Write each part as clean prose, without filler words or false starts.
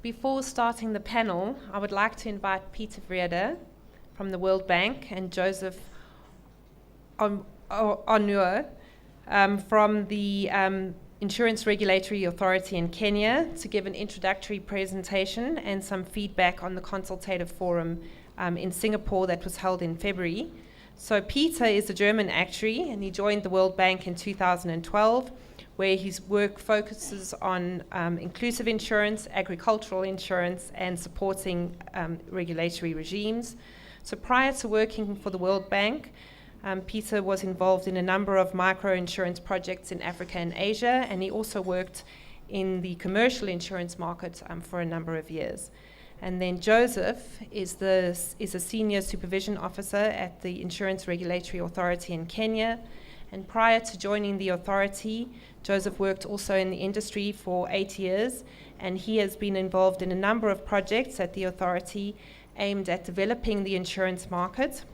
Before starting the panel, I would like to invite Peter Vrede from the World Bank and Joseph Onua from the Insurance Regulatory Authority in Kenya to give an introductory presentation and some feedback on the Consultative Forum in Singapore that was held in February. So Peter is a German actuary, and he joined the World Bank in 2012, where his work focuses on inclusive insurance, agricultural insurance, and supporting regulatory regimes. So prior to working for the World Bank, Peter was involved in a number of microinsurance projects in Africa and Asia, and he also worked in the commercial insurance market for a number of years. And then Joseph is a senior supervision officer at the Insurance Regulatory Authority in Kenya. And prior to joining the authority, Joseph worked also in the industry for 8 years, and he has been involved in a number of projects at the authority aimed at developing the insurance market.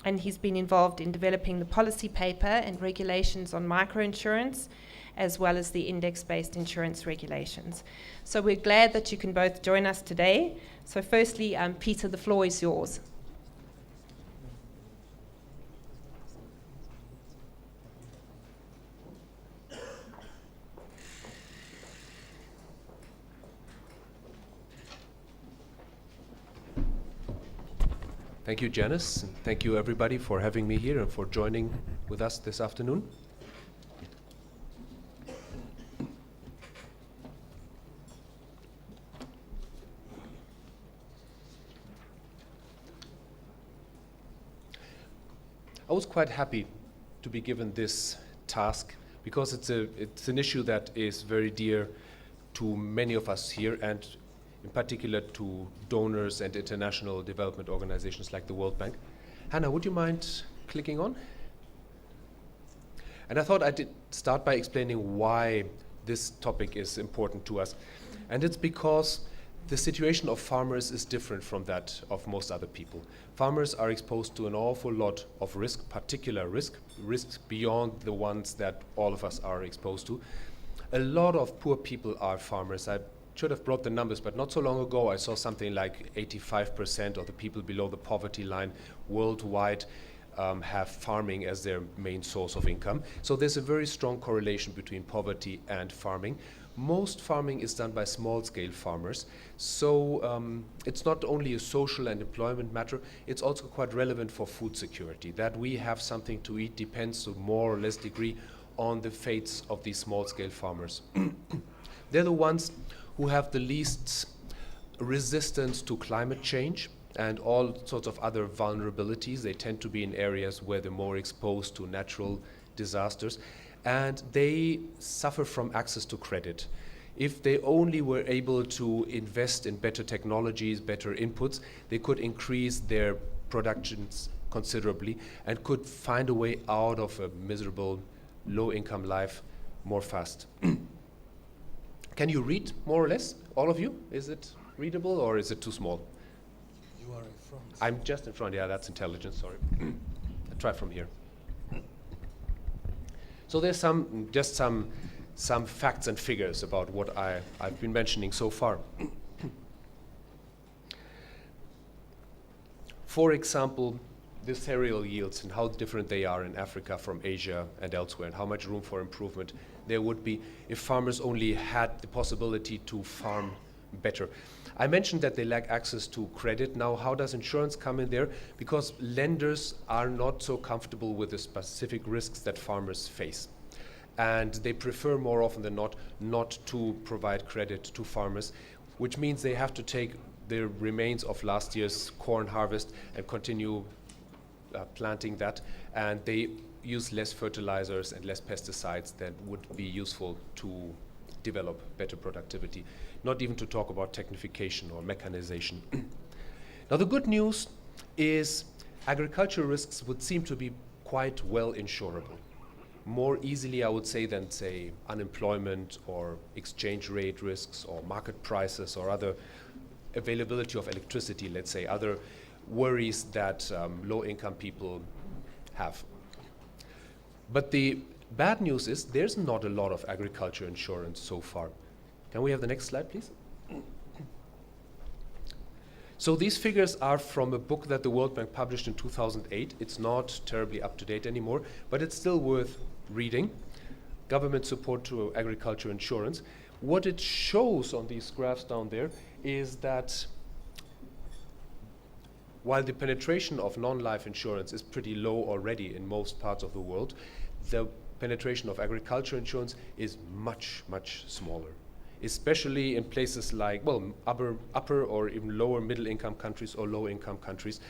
And he's been involved in developing the policy paper and regulations on microinsurance, as well as the index-based insurance regulations. So we're glad that you can both join us today. So firstly, Peter, the floor is yours. Thank you, Janice, and thank you everybody for having me here and for joining with us this afternoon. I was quite happy to be given this task because it's an issue that is very dear to many of us here, and in particular to donors and international development organizations like the World Bank. Hannah, would you mind clicking on? And I thought I'd start by explaining why this topic is important to us. And it's because the situation of farmers is different from that of most other people. Farmers are exposed to an awful lot of risk, particular risks beyond the ones that all of us are exposed to. A lot of poor people are farmers. I should have brought the numbers, but not so long ago I saw something like 85% of the people below the poverty line worldwide have farming as their main source of income. So there's a very strong correlation between poverty and farming. Most farming is done by small-scale farmers, so it's not only a social and employment matter, it's also quite relevant for food security. That we have something to eat depends to more or less degree on the fates of these small-scale farmers. They're the ones who have the least resistance to climate change and all sorts of other vulnerabilities. They tend to be in areas where they're more exposed to natural disasters, and they suffer from access to credit. If they only were able to invest in better technologies, better inputs, they could increase their productions considerably and could find a way out of a miserable, low-income life more fast. Can you read more or less, all of you? Is it readable or is it too small? You are in front. I'm just in front, yeah, that's intelligent, sorry. I'll try from here. So there's some facts and figures about what I've been mentioning so far. For example, the cereal yields and how different they are in Africa from Asia and elsewhere, and how much room for improvement there would be if farmers only had the possibility to farm better. I mentioned that they lack access to credit. Now, how does insurance come in there? Because lenders are not so comfortable with the specific risks that farmers face. And they prefer more often than not to provide credit to farmers, which means they have to take the remains of last year's corn harvest and continue planting that, and they use less fertilizers and less pesticides than would be useful to develop better productivity, not even to talk about technification or mechanization. Now, the good news is agricultural risks would seem to be quite well insurable. More easily, I would say, than, say, unemployment or exchange rate risks or market prices or other availability of electricity, let's say, other worries that low-income people have. But the bad news is there's not a lot of agriculture insurance so far. Can we have the next slide, please? So these figures are from a book that the World Bank published in 2008. It's not terribly up to date anymore, but it's still worth reading. Government support to agriculture insurance. What it shows on these graphs down there is that while the penetration of non-life insurance is pretty low already in most parts of the world, the penetration of agriculture insurance is much, much smaller, especially in places like, well, upper or even lower middle income countries or low income countries,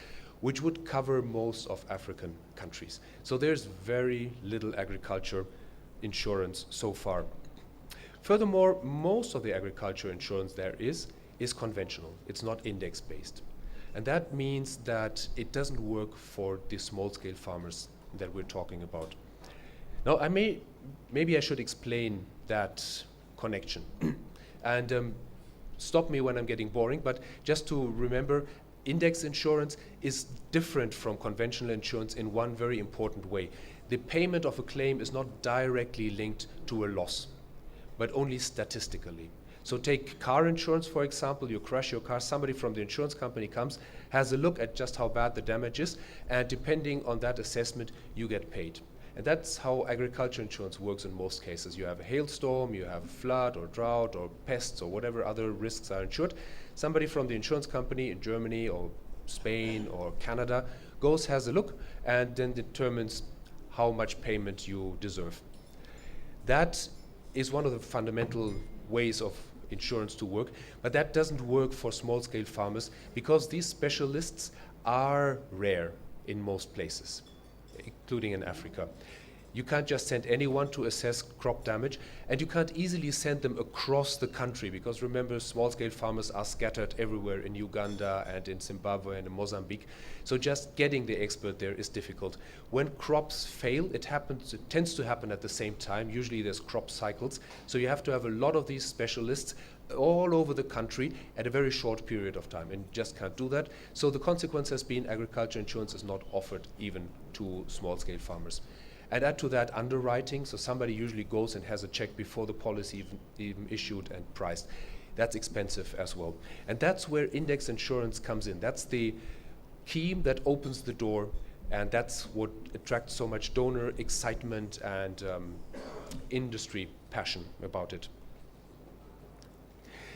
which would cover most of African countries. So there's very little agriculture insurance so far. Furthermore, most of the agriculture insurance there is conventional. It's not index based. And that means that it doesn't work for the small scale farmers that we're talking about. Now, maybe I should explain that connection. And stop me when I'm getting boring, but just to remember, index insurance is different from conventional insurance in one very important way. The payment of a claim is not directly linked to a loss, but only statistically. So take car insurance, for example. You crash your car, somebody from the insurance company comes, has a look at just how bad the damage is, and depending on that assessment, you get paid. And that's how agriculture insurance works in most cases. You have a hailstorm, you have a flood or drought or pests or whatever other risks are insured. Somebody from the insurance company in Germany or Spain or Canada goes, has a look, and then determines how much payment you deserve. That is one of the fundamental ways of insurance to work, but that doesn't work for small-scale farmers because these specialists are rare in most places, including in Africa. You can't just send anyone to assess crop damage, and you can't easily send them across the country because remember, small-scale farmers are scattered everywhere in Uganda and in Zimbabwe and in Mozambique. So just getting the expert there is difficult. When crops fail, it tends to happen at the same time. Usually there's crop cycles. So you have to have a lot of these specialists all over the country at a very short period of time, and you just can't do that. So the consequence has been agriculture insurance is not offered even to small-scale farmers. And add to that underwriting, so somebody usually goes and has a check before the policy even issued and priced. That's expensive as well. And that's where index insurance comes in. That's the key that opens the door, and that's what attracts so much donor excitement and industry passion about it.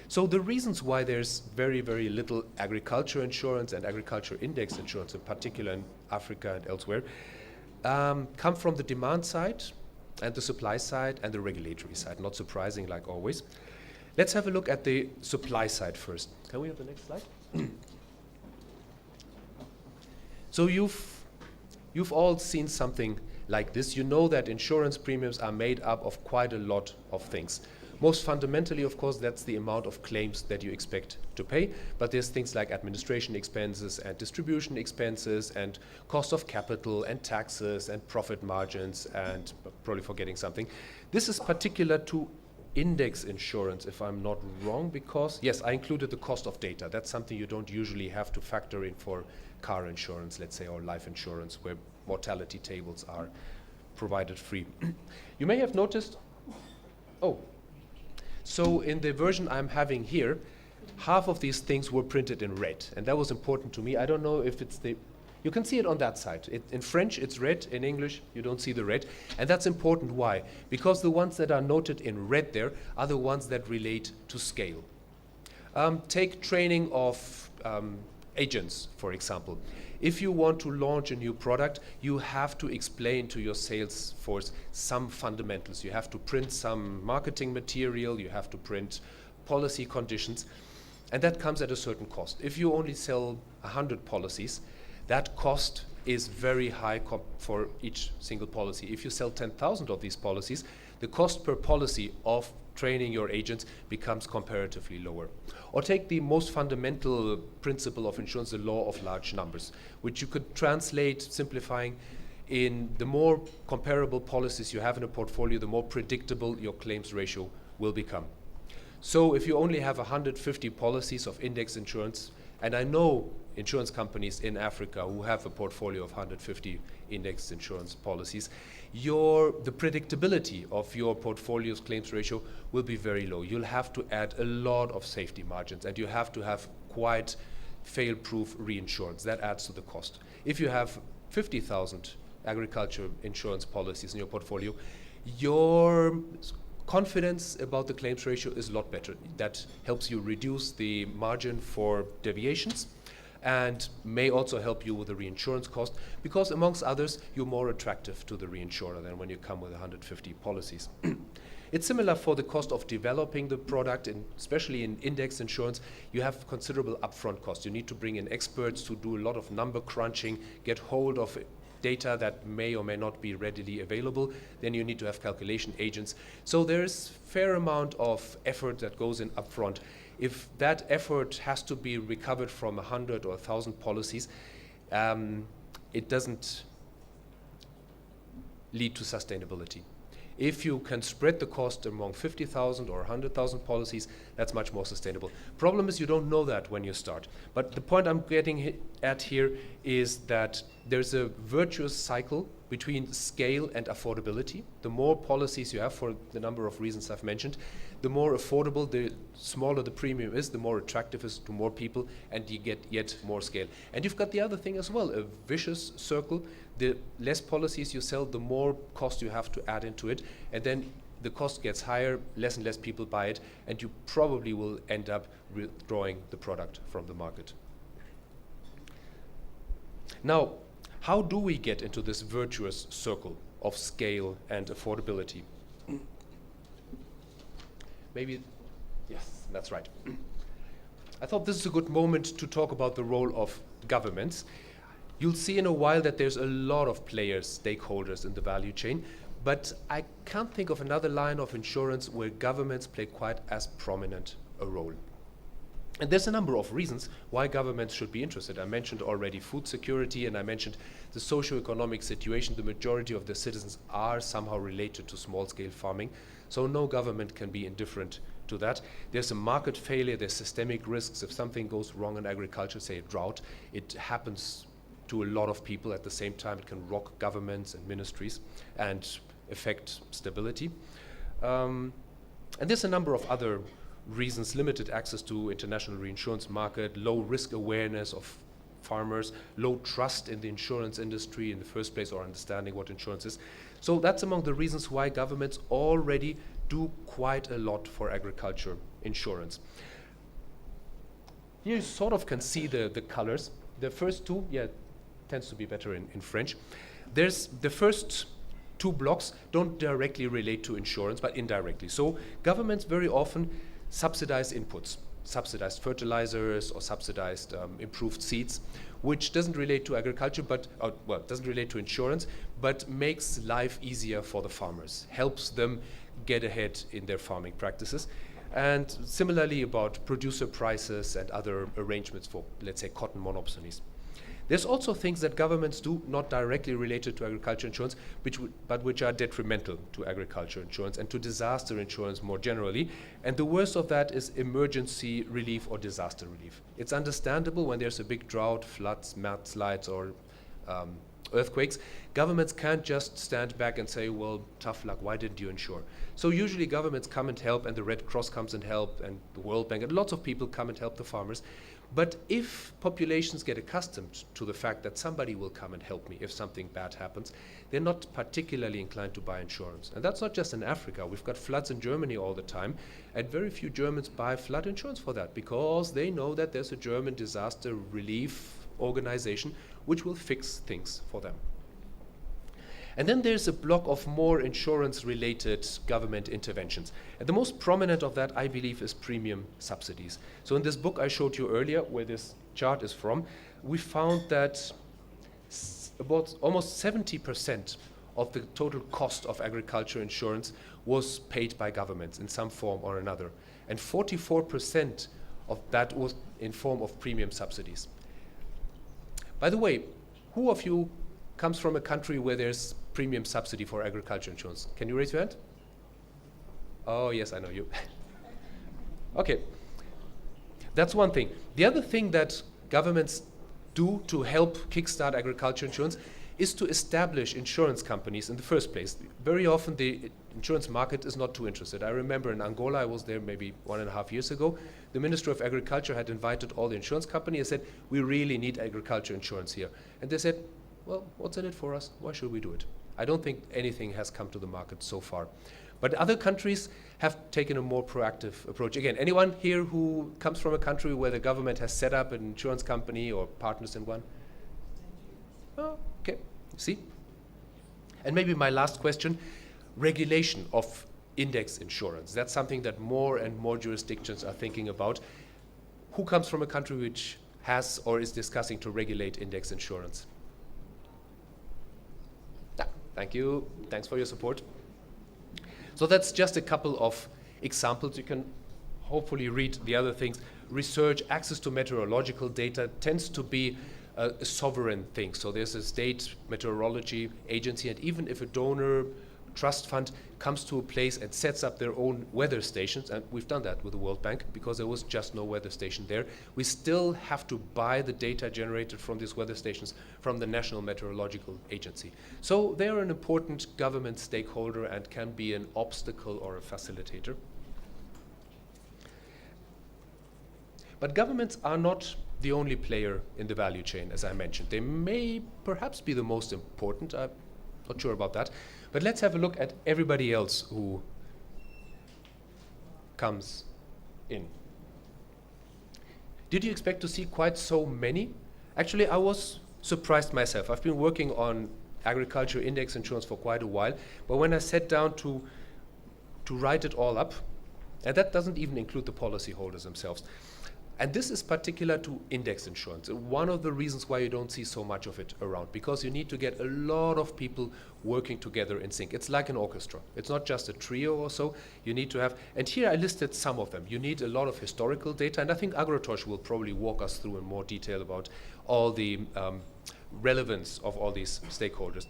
So the reasons why there's very, very little agriculture insurance and agriculture index insurance, in particular in Africa and elsewhere, come from the demand side and the supply side and the regulatory side, not surprising like always. Let's have a look at the supply side first. Can we have the next slide? So you've all seen something like this. You know that insurance premiums are made up of quite a lot of things. Most fundamentally, of course, that's the amount of claims that you expect to pay, but there's things like administration expenses and distribution expenses and cost of capital and taxes and profit margins and probably forgetting something. This is particular to index insurance, if I'm not wrong, because, yes, I included the cost of data. That's something you don't usually have to factor in for car insurance, let's say, or life insurance, where mortality tables are provided free. You may have noticed, so in the version I'm having here, half of these things were printed in red, and that was important to me. I don't know if it's you can see it on that side. In French, it's red. In English, you don't see the red. And that's important. Why? Because the ones that are noted in red there are the ones that relate to scale. Take training of agents, for example. If you want to launch a new product, you have to explain to your sales force some fundamentals. You have to print some marketing material, you have to print policy conditions, and that comes at a certain cost. If you only sell 100 policies, that cost is very high for each single policy. If you sell 10,000 of these policies, the cost per policy of training your agents becomes comparatively lower. Or take the most fundamental principle of insurance, the law of large numbers, which you could translate, simplifying, in the more comparable policies you have in a portfolio, the more predictable your claims ratio will become. So if you only have 150 policies of index insurance, and I know insurance companies in Africa who have a portfolio of 150 indexed insurance policies, the predictability of your portfolio's claims ratio will be very low. You'll have to add a lot of safety margins, and you have to have quite fail-proof reinsurance. That adds to the cost. If you have 50,000 agriculture insurance policies in your portfolio, your confidence about the claims ratio is a lot better. That helps you reduce the margin for deviations and may also help you with the reinsurance cost, because amongst others, you're more attractive to the reinsurer than when you come with 150 policies. It's similar for the cost of developing the product, and especially in index insurance, you have considerable upfront costs. You need to bring in experts to do a lot of number crunching, get hold of data that may or may not be readily available. Then you need to have calculation agents. So there's a fair amount of effort that goes in upfront. If that effort has to be recovered from 100 or 1,000 policies, it doesn't lead to sustainability. If you can spread the cost among 50,000 or 100,000 policies, that's much more sustainable. Problem is you don't know that when you start. But the point I'm getting at here is that there's a virtuous cycle between scale and affordability. The more policies you have, for the number of reasons I've mentioned, the more affordable, the smaller the premium is, the more attractive it is to more people, and you get yet more scale. And you've got the other thing as well, a vicious circle. The less policies you sell, the more cost you have to add into it, and then the cost gets higher, less and less people buy it, and you probably will end up withdrawing the product from the market. Now, how do we get into this virtuous circle of scale and affordability? Maybe, yes, that's right. I thought this is a good moment to talk about the role of governments. You'll see in a while that there's a lot of players, stakeholders in the value chain, but I can't think of another line of insurance where governments play quite as prominent a role. And there's a number of reasons why governments should be interested. I mentioned already food security, and I mentioned the socio-economic situation. The majority of the citizens are somehow related to small-scale farming, so no government can be indifferent to that. There's a market failure, there's systemic risks. If something goes wrong in agriculture, say a drought, it happens to a lot of people at the same time. It can rock governments and ministries and affect stability. And there's a number of other reasons: limited access to international reinsurance market, low risk awareness of farmers, low trust in the insurance industry in the first place, or understanding what insurance is. So that's among the reasons why governments already do quite a lot for agriculture insurance. Here you sort of can see the colors. The first two, tends to be better in French. There's the first two blocks don't directly relate to insurance, but indirectly. So governments very often subsidize inputs, subsidized fertilizers or subsidized improved seeds, which doesn't relate to agriculture, but doesn't relate to insurance, but makes life easier for the farmers, helps them get ahead in their farming practices. And similarly about producer prices and other arrangements for, let's say, cotton monopolies. There's also things that governments do not directly related to agriculture insurance, but which are detrimental to agriculture insurance and to disaster insurance more generally. And the worst of that is emergency relief or disaster relief. It's understandable when there's a big drought, floods, mudslides, or earthquakes. Governments can't just stand back and say, well, tough luck, why didn't you insure? So usually governments come and help, and the Red Cross comes and help, and the World Bank, and lots of people come and help the farmers. But if populations get accustomed to the fact that somebody will come and help me if something bad happens, they're not particularly inclined to buy insurance. And that's not just in Africa. We've got floods in Germany all the time, and very few Germans buy flood insurance for that, because they know that there's a German disaster relief organization which will fix things for them. And then there's a block of more insurance-related government interventions. And the most prominent of that, I believe, is premium subsidies. So in this book I showed you earlier, where this chart is from, we found that about almost 70% of the total cost of agriculture insurance was paid by governments in some form or another. And 44% of that was in form of premium subsidies. By the way, who of you comes from a country where there's premium subsidy for agriculture insurance? Can you raise your hand? Oh, yes, I know you. Okay, that's one thing. The other thing that governments do to help kickstart agriculture insurance is to establish insurance companies in the first place. Very often the insurance market is not too interested. I remember in Angola, I was there maybe 1.5 years ago, the Minister of Agriculture had invited all the insurance companies and said, we really need agriculture insurance here. And they said, well, what's in it for us? Why should we do it? I don't think anything has come to the market so far. But other countries have taken a more proactive approach. Again, anyone here who comes from a country where the government has set up an insurance company or partners in one? Oh, okay, see? And maybe my last question, regulation of index insurance. That's something that more and more jurisdictions are thinking about. Who comes from a country which has or is discussing to regulate index insurance? Thank you. Thanks for your support. So that's just a couple of examples. You can hopefully read the other things. Research, access to meteorological data tends to be a sovereign thing. So there's a state meteorology agency, and even if a donor trust fund comes to a place and sets up their own weather stations, and we've done that with the World Bank because there was just no weather station there, we still have to buy the data generated from these weather stations from the National Meteorological Agency. So they're an important government stakeholder and can be an obstacle or a facilitator. But governments are not the only player in the value chain, as I mentioned. They may perhaps be the most important, I'm not sure about that. But let's have a look at everybody else who comes in. Did you expect to see quite so many? Actually, I was surprised myself. I've been working on agriculture index insurance for quite a while, but when I sat down to write it all up, and that doesn't even include the policyholders themselves, and this is particular to index insurance. One of the reasons why you don't see so much of it around, because you need to get a lot of people working together in sync. It's like an orchestra. It's not just a trio or so. You need to have, and here I listed some of them. You need a lot of historical data, and I think Agrotosh will probably walk us through in more detail about all the relevance of all these stakeholders.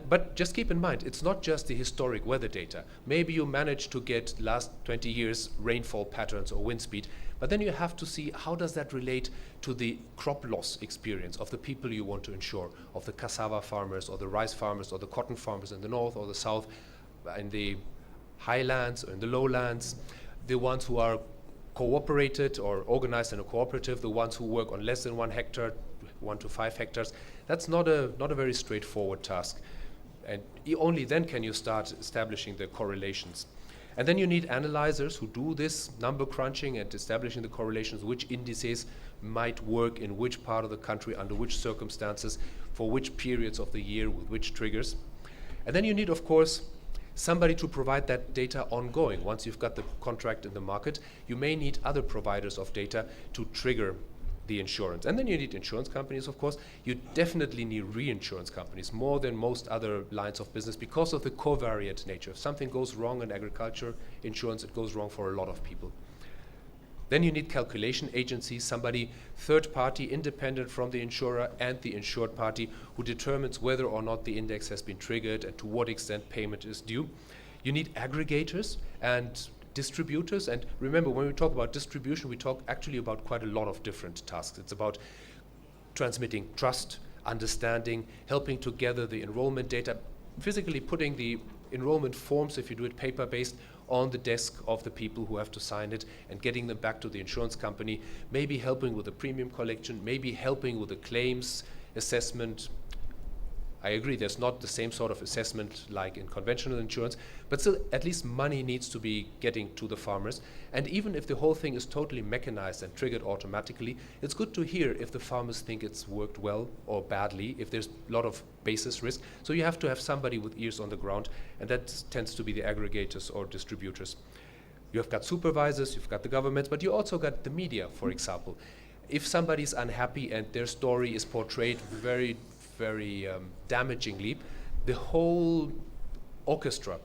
But just keep in mind, it's not just the historic weather data. Maybe you managed to get last 20 years rainfall patterns or wind speed, but then you have to see how does that relate to the crop loss experience of the people you want to insure, of the cassava farmers or the rice farmers or the cotton farmers in the north or the south, in the highlands or in the lowlands, the ones who are cooperated or organized in a cooperative, the ones who work on less than 1 hectare, 1 to 5 hectares. That's not a very straightforward task. And only then can you start establishing the correlations. And then you need analyzers who do this number crunching and establishing the correlations, which indices might work in which part of the country, under which circumstances, for which periods of the year, with which triggers. And then you need, of course, somebody to provide that data ongoing. Once you've got the contract in the market, you may need other providers of data to trigger the insurance. And then you need insurance companies, of course. You definitely need reinsurance companies more than most other lines of business because of the covariant nature. If something goes wrong in agriculture insurance, it goes wrong for a lot of people. Then you need calculation agencies, somebody third party, independent from the insurer and the insured party, who determines whether or not the index has been triggered and to what extent payment is due. You need aggregators and distributors, and remember, when we talk about distribution, we talk actually about quite a lot of different tasks. It's about transmitting trust, understanding, helping to gather the enrollment data, physically putting the enrollment forms, if you do it paper-based, on the desk of the people who have to sign it and getting them back to the insurance company, maybe helping with the premium collection, maybe helping with the claims assessment. I agree, there's not the same sort of assessment like in conventional insurance, but still at least money needs to be getting to the farmers. And even if the whole thing is totally mechanized and triggered automatically, it's good to hear if the farmers think it's worked well or badly, if there's a lot of basis risk. So you have to have somebody with ears on the ground, and that tends to be the aggregators or distributors. You've got supervisors, you've got the government, but you also got the media, for example. If somebody's unhappy and their story is portrayed very damagingly, the whole orchestra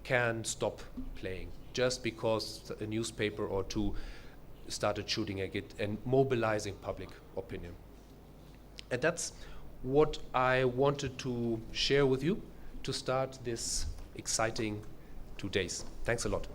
can stop playing just because a newspaper or two started shooting at it and mobilizing public opinion. And that's what I wanted to share with you to start this exciting 2 days. Thanks a lot.